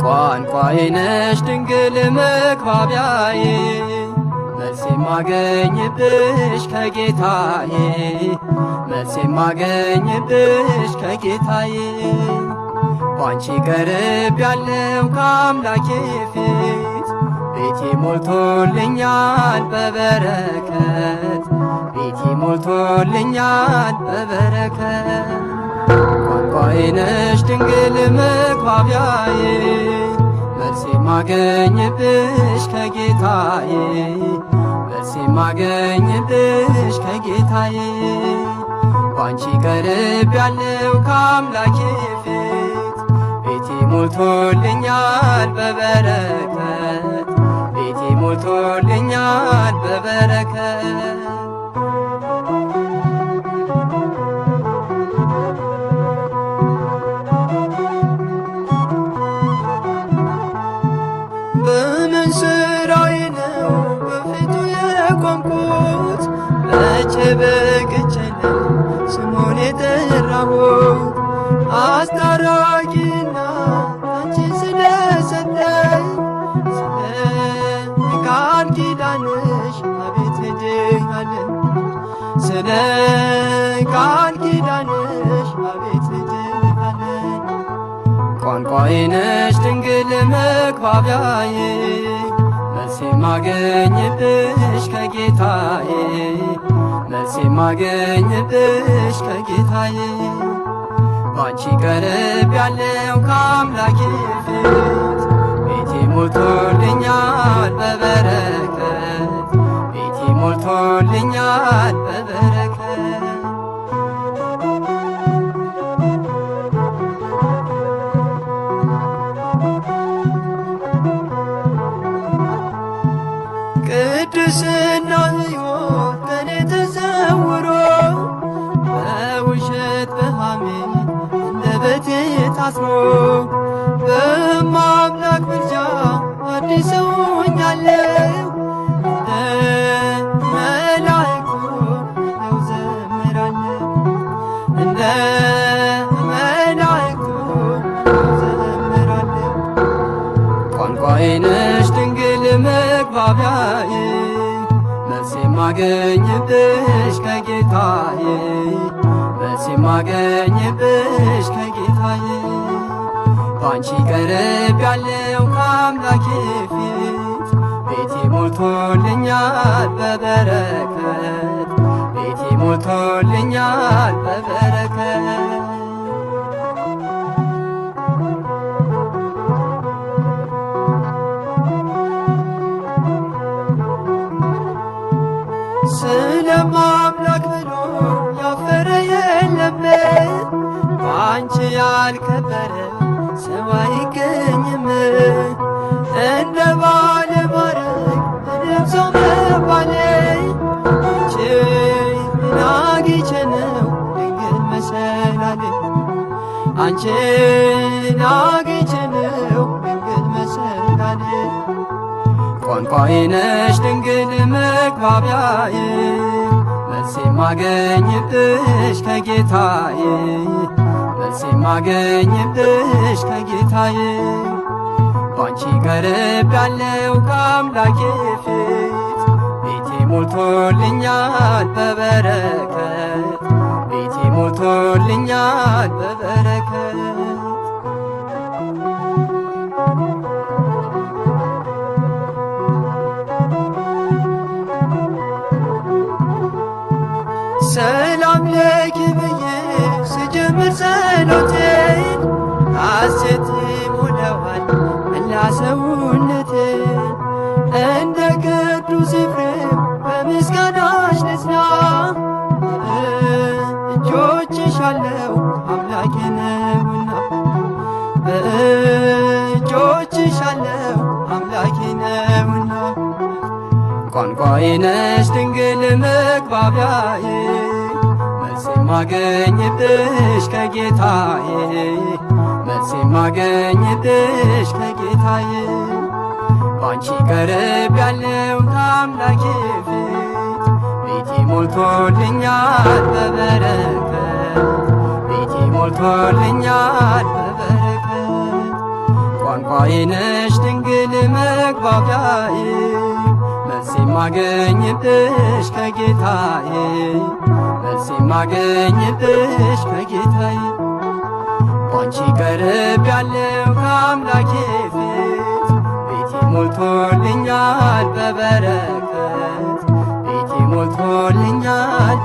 ቋንቋዬ ነሽ ድንግል መግባቢያዬ መልስ የማገኝብሽ ከጌታዬ መልስ የማገኝብሽ ከጌታዬ ባንቺ ቀርቤያለሁ ከአምላኬ ፊት ቤቴ ሞልቶልኛል በበረከት ቤቴ ሞልቶልኛል በበረከት ቋንቋዬ ነሽ ድንግል መግባቢያዬ መልስ የማገኝብሽ ከጌታዬ መልስ የማገኝብሽ ከጌታዬ ባንቺ ቀርቤያለሁ ከአምላኬ ፊት ቤቴ ሞልቶልኛል በበረከት ቤቴ ሞልቶልኛል በበረከት በምን ስራዬ ነው በፊቱ የቆምኩት መቼ በቅቼ ነው ስሙን የጠራሁት አስታራቂና አንቺ ስለሰጠኝ ስለ ቃል ኪዳንሽ አቤት እድኛለሁ ስለ ቃል ኪዳንሽ አቤት እድኛለሁ ቋንቋዬ ነሽ ድንግል መግባቢያዬ መልስ የማገኝብሽ ከጌታዬ መልስ የማገኝብሽ ከጌታዬ ባንቺ ቀርቤያለሁ ከአምላኬ ፊት ቤቴ ሞልቶልኛል በበረከት ቤቴ ሞልቶልኛል በበረከት ቅድስና ሕይወት ከኔ ተሰውሮ በውሸት በሐሜት አንደበቴ ታስሮ በማምላክ ምልጃ አዲስ ሰው ሆኛለሁ እንደ መላእክቱ ነው ዘምራለሁ እንደ መላእክቱ ነው ዘምራለሁ ቋንቋዬ ነሽ ድንግል መግባቢያዬ መልስ የማገኝብሽ ከጌታዬ መልስ የማገኝብሽ ከጌታዬ ባንቺ ቀርቤያለሁ ከአምላኬ ፊት ቤቴ ሞልቶልኛል በበረከት ቤቴ ሞልቶልኛል በበረከት ስለማምላክ ብሎ ያፈረ የለም በአንቺ ያልከበረ ሰው አይገኝም እንደ ባለ ማዕረግ እኔም ሰው መባሌ አንቺን አግኝቼ ነው ድንግል መሰላሌ አንቺን አግኝቼ ነው ድንግል መሰላሌ ቋንቋዬ ነሽ ድንግል መግባቢያዬ መልስ የማገኝብሽ ከጌታዬ መልስ የማገኝብሽ ከጌታዬ ባንቺ ቀርቤያለሁ ከአምላኬ ፊት ቤቴ ሞልቶልኛል በበረከት ቤቴ ሞልቶልኛል በበረከት ሰላም ለኪ ብዬ ስጀምር ጸሎቴን ሐሴት ይሞላዋል መላ ሰውነቴን እንደ ቅዱስ ኤፍሬም በምስጋናሽ ልጽና በእጆችሽ አለው አምላኬ ነውና በእጆችሽ አለው አምላኬ ነውና ቋንቋዬ ነሽ ድንግል መግባቢያዬ መልስ የማገኝብሽ ከጌታዬ መልስ የማገኝብሽ ከጌታዬ ባንቺ ቀርቤያለሁ ከአምላኬ ፊት ቤቴ ሞልቶልኛል በበረከት ቤቴ ሞልቶልኛል በበረከት ቋንቋዬ ነሽ ድንግል መግባቢያዬ መልስ የማገኝብሽ ከጌታዬ መልስ የማገኝብሽ ከጌታዬ ባንቺ ቀርብ ያለው ከአምላኬ ፊት ቤቴ ሞልቶልኛል በበረከት ቤቴ ሞልቶልኛል